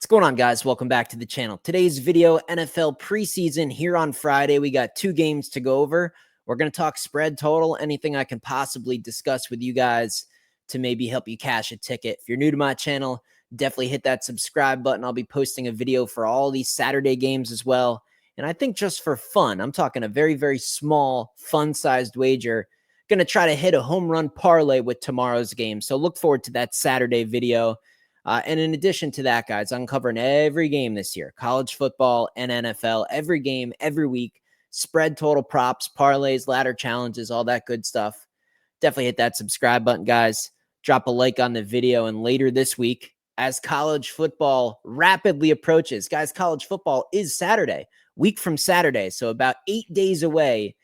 What's going on, guys? Welcome back to the channel. Today's video, NFL preseason here on Friday. We got two games to go over. We're going to talk spread total, anything I can possibly discuss with you guys to maybe help you cash a ticket. If you're new to my channel, definitely hit that subscribe button. I'll be posting a video for all these Saturday games as well. And I think just for fun, I'm talking a very, very small, fun-sized wager. Going to try to hit a home run parlay with tomorrow's game. So look forward to that Saturday video. And in addition to that, guys, I'm covering every game this year, college football and NFL, every game, every week, spread total props, parlays, ladder challenges, all that good stuff. Definitely hit that subscribe button, guys. Drop a like on the video. And later this week, as college football rapidly approaches, guys, college football is Saturday, week from Saturday. So about 8 days away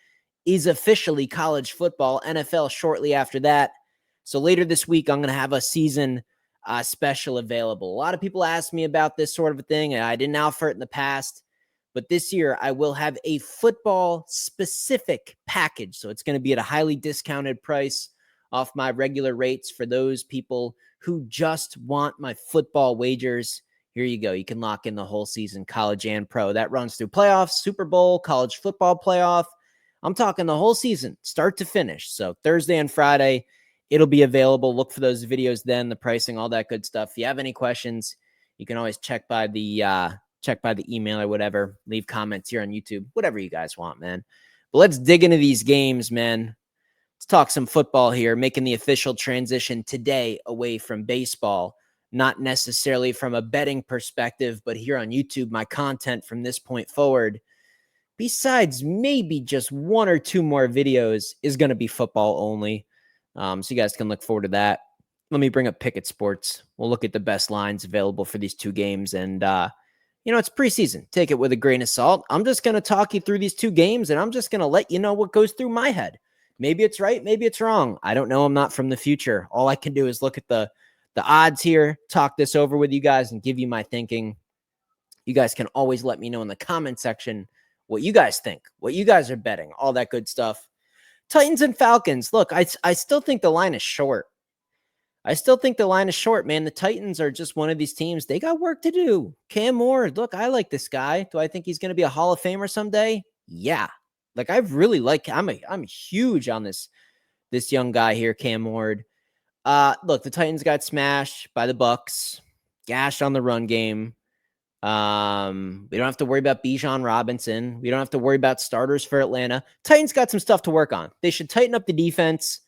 is officially college football, NFL shortly after that. So later this week, I'm going to have a season special available. A lot of people ask me about this sort of a thing, and I didn't offer it in the past, but this year I will have a football specific package. So it's going to be at a highly discounted price off my regular rates for those people who just want my football wagers. Here you go. You can lock in the whole season, college and pro. That runs through playoffs, Super Bowl, college football playoff. I'm talking the whole season, start to finish. So Thursday and Friday, it'll be available. Look for those videos then, the pricing, all that good stuff. If you have any questions, you can always check by the email or whatever. Leave comments here on YouTube, whatever you guys want, man. But let's dig into these games, man. Let's talk some football here, making the official transition today away from baseball. Not necessarily from a betting perspective, but here on YouTube, my content from this point forward, besides maybe just one or two more videos, is going to be football only. So you guys can look forward to that. Let me bring up Pickett Sports. We'll look at the best lines available for these two games. And, it's preseason. Take it with a grain of salt. I'm just going to talk you through these two games, and I'm just going to let you know what goes through my head. Maybe it's right. Maybe it's wrong. I don't know. I'm not from the future. All I can do is look at the odds here, talk this over with you guys, and give you my thinking. You guys can always let me know in the comment section what you guys think, what you guys are betting, all that good stuff. Titans and Falcons. Look, I still think the line is short. Man. The Titans are just one of these teams. They got work to do. Cam Moore, look, I like this guy. Do I think he's going to be a Hall of Famer someday? Yeah. Like, I really like, I'm huge on this young guy here, Cam Moore. Look, the Titans got smashed by the Bucs, gashed on the run game. We don't have to worry about Bijan Robinson. We don't have to worry about starters for Atlanta. Titans got some stuff to work on. They should tighten up the defense.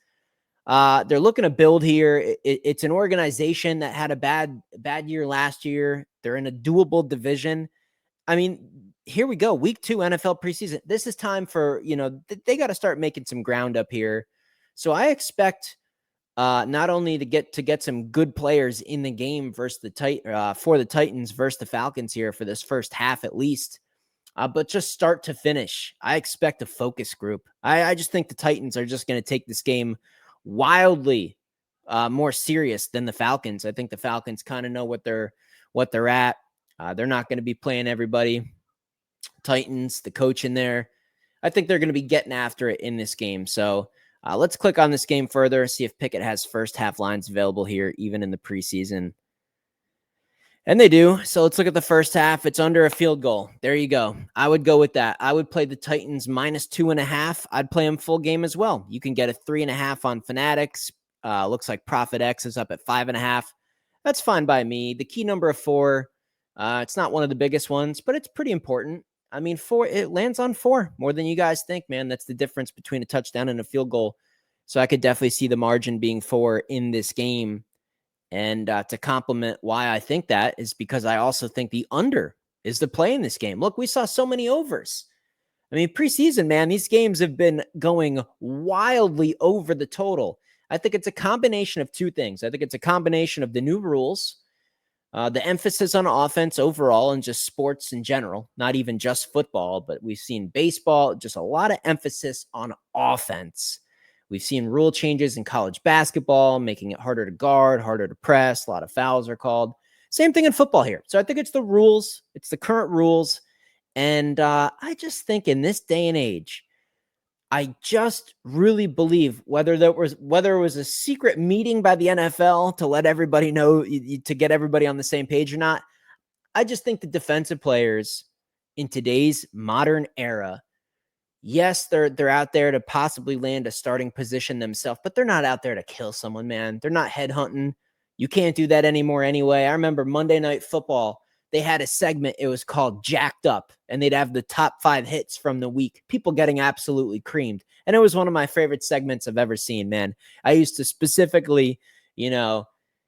They're looking to build here. It's an organization that had a bad year last year. They're in a doable division. I mean, here we go. Week 2 NFL preseason. This is time for, they got to start making some ground up here. So I expect not only to get some good players in the game versus for the Titans versus the Falcons here for this first half at least, but just start to finish. I expect a focus group. I just think the Titans are just going to take this game wildly more serious than the Falcons. I think the Falcons kind of know what they're at. They're not going to be playing everybody. Titans, the coach in there, I think they're going to be getting after it in this game. So let's click on this game further, see if Pickett has first half lines available here, even in the preseason. And they do. So let's look at the first half. It's under a field goal. There you go. I would go with that. I would play the Titans -2.5. I'd play them full game as well. You can get a 3.5 on Fanatics. Looks like Profit X is up at 5.5. That's fine by me. The key number of 4. It's not one of the biggest ones, but it's pretty important. I mean, 4, it lands on 4 more than you guys think, man. That's the difference between a touchdown and a field goal. So I could definitely see the margin being 4 in this game. And to complement why I think that is because I also think the under is the play in this game. Look, we saw so many overs. I mean, preseason, man, these games have been going wildly over the total. I think it's a combination of two things. I think it's a combination of the new rules, the emphasis on offense overall and just sports in general, not even just football, but we've seen baseball, just a lot of emphasis on offense. We've seen rule changes in college basketball, making it harder to guard, harder to press. A lot of fouls are called. Same thing in football here. So I think it's the rules. It's the current rules. And I just think in this day and age, I just really believe whether it was a secret meeting by the NFL to let everybody know, to get everybody on the same page or not, I just think the defensive players in today's modern era, yes, they're out there to possibly land a starting position themselves, but they're not out there to kill someone, man. They're not headhunting. You can't do that anymore anyway. I remember Monday Night Football, they had a segment, it was called Jacked Up, and they'd have the top 5 hits from the week, people getting absolutely creamed. And it was one of my favorite segments I've ever seen, man. I used to specifically,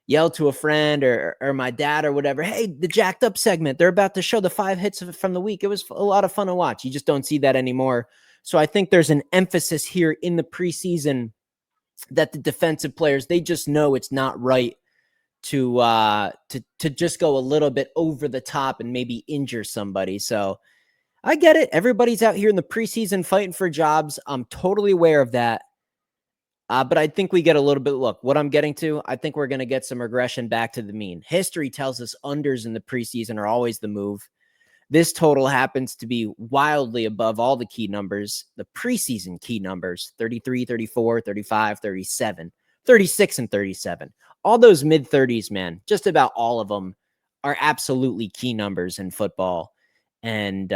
yell to a friend or my dad or whatever, hey, the Jacked Up segment, they're about to show the 5 hits from the week. It was a lot of fun to watch. You just don't see that anymore. So I think there's an emphasis here in the preseason that the defensive players, they just know it's not right to just go a little bit over the top and maybe injure somebody. So I get it. Everybody's out here in the preseason fighting for jobs. I'm totally aware of that. But I think we get a little bit, look, what I'm getting to, I think we're going to get some regression back to the mean. History tells us unders in the preseason are always the move. This total happens to be wildly above all the key numbers, the preseason key numbers, 33, 34, 35, 37, 36, and 37. All those mid-30s, man, just about all of them are absolutely key numbers in football. And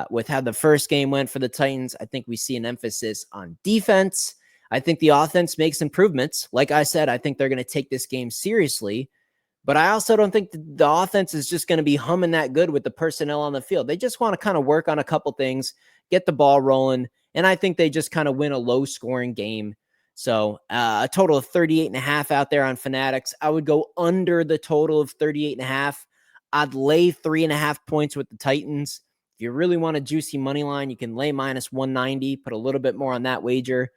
with how the first game went for the Titans, I think we see an emphasis on defense. I think the offense makes improvements. Like I said, I think they're going to take this game seriously. But I also don't think the offense is just going to be humming that good with the personnel on the field. They just want to kind of work on a couple things, get the ball rolling, and I think they just kind of win a low-scoring game. So a total of 38.5 out there on Fanatics. I would go under the total of 38.5. I'd lay 3.5 points with the Titans. If you really want a juicy money line, you can lay minus 190, put a little bit more on that wager.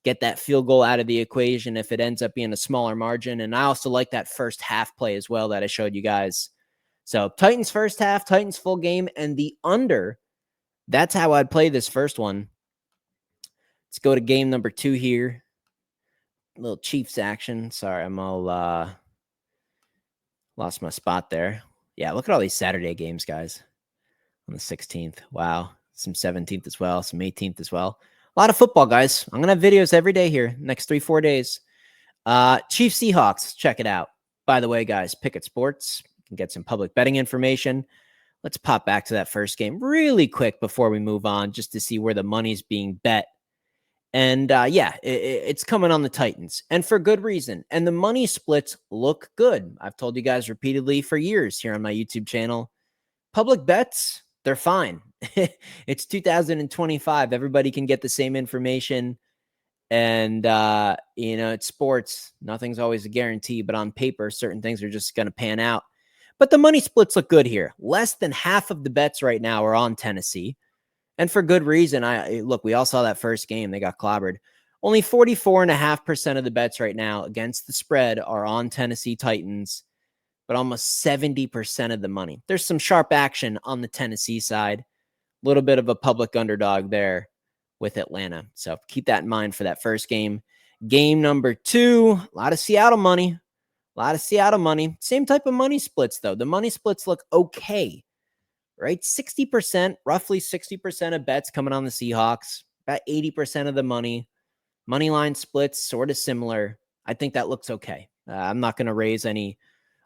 Get that field goal out of the equation if it ends up being a smaller margin. And I also like that first half play as well that I showed you guys. So Titans first half, Titans full game, and the under. That's how I'd play this first one. Let's go to game number 2 here. A little Chiefs action. Sorry, I'm all lost my spot there. Yeah, look at all these Saturday games, guys. On the 16th. Wow. Some 17th as well. Some 18th as well. A lot of football, guys. I'm going to have videos every day here, next 3-4 days. Chiefs Seahawks, check it out. By the way, guys, Pickett Sports. You can get some public betting information. Let's pop back to that first game really quick before we move on, just to see where the money's being bet. And it's coming on the Titans, and for good reason. And the money splits look good. I've told you guys repeatedly for years here on my YouTube channel. Public bets, they're fine. It's 2025. Everybody can get the same information. And, it's sports. Nothing's always a guarantee, but on paper, certain things are just going to pan out. But the money splits look good here. Less than half of the bets right now are on Tennessee. And for good reason. We all saw that first game. They got clobbered. Only 44.5% of the bets right now against the spread are on Tennessee Titans, but almost 70% of the money. There's some sharp action on the Tennessee side. A little bit of a public underdog there with Atlanta. So keep that in mind for that first game. Game number 2, a lot of Seattle money. Same type of money splits, though. The money splits look okay, right? 60%, roughly 60% of bets coming on the Seahawks. About 80% of the money. Money line splits, sort of similar. I think that looks okay. I'm not going to raise any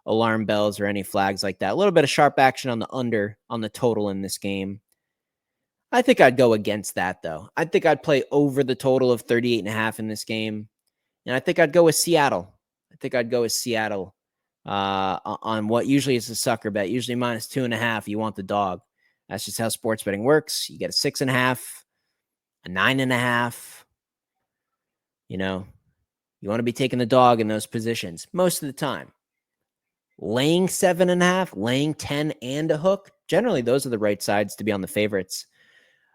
alarm bells or any flags like that. A little bit of sharp action on the under, on the total in this game. I think I'd go against that, though. I think I'd play over the total of 38.5 in this game. And I think I'd go with Seattle. On what usually is a sucker bet. Usually minus 2.5, you want the dog. That's just how sports betting works. You get a 6.5, a 9.5. You want to be taking the dog in those positions most of the time. Laying 7.5, laying 10 and a hook. Generally, those are the right sides to be on the favorites.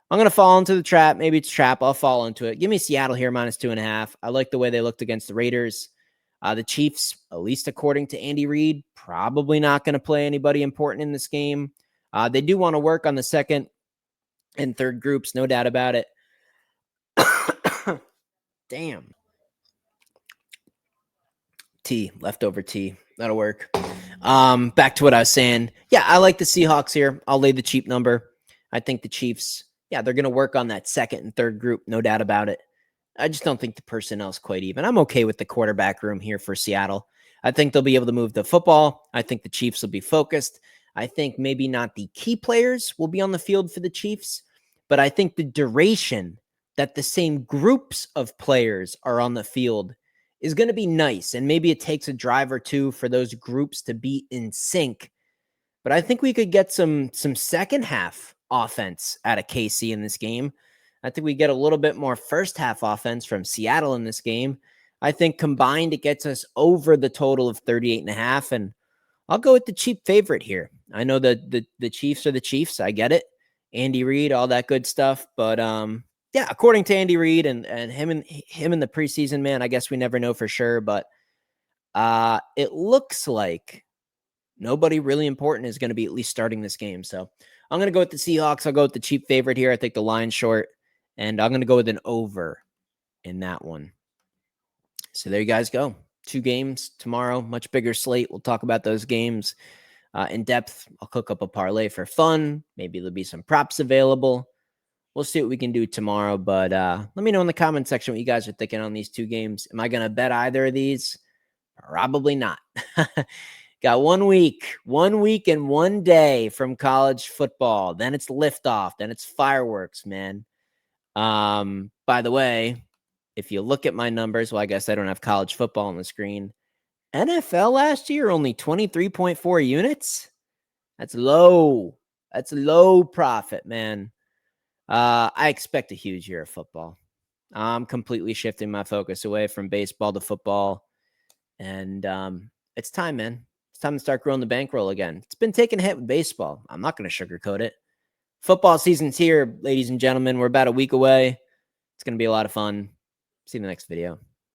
I'm going to fall into the trap. Maybe it's trap. I'll fall into it. Give me Seattle here, minus 2.5. I like the way they looked against the Raiders. The Chiefs, at least according to Andy Reid, probably not going to play anybody important in this game. They do want to work on the second and third groups, no doubt about it. Damn. Leftover tea. That'll work. Back to what I was saying. Yeah, I like the Seahawks here. I'll lay the cheap number. I think the Chiefs, they're going to work on that second and third group, no doubt about it. I just don't think the personnel's quite even. I'm okay with the quarterback room here for Seattle. I think they'll be able to move the football. I think the Chiefs will be focused. I think maybe not the key players will be on the field for the Chiefs, but I think the duration that the same groups of players are on the field is going to be nice. And maybe it takes a drive or two for those groups to be in sync. But I think we could get some second half offense out of KC in this game. I think we get a little bit more first half offense from Seattle in this game. I think combined it gets us over the total of 38.5. And I'll go with the cheap favorite here. I know that the Chiefs are the Chiefs. I get it. Andy Reid, all that good stuff. But yeah, according to Andy Reid and him in the preseason, man, I guess we never know for sure. But it looks like nobody really important is going to be at least starting this game. So I'm going to go with the Seahawks. I'll go with the cheap favorite here. I think the line's short. And I'm going to go with an over in that one. So there you guys go. 2 games tomorrow, much bigger slate. We'll talk about those games in depth. I'll cook up a parlay for fun. Maybe there'll be some props available. We'll see what we can do tomorrow. But let me know in the comment section what you guys are thinking on these 2 games. Am I going to bet either of these? Probably not. Got 1 week and 1 day from college football. Then it's liftoff. Then it's fireworks, man. By the way, if you look at my numbers, well, I guess I don't have college football on the screen. NFL last year, only 23.4 units. That's low. That's low profit, man. I expect a huge year of football. I'm completely shifting my focus away from baseball to football. And it's time, man. It's time to start growing the bankroll again. It's been taking a hit with baseball. I'm not going to sugarcoat it. Football season's here, ladies and gentlemen. We're about a week away. It's going to be a lot of fun. See you in the next video.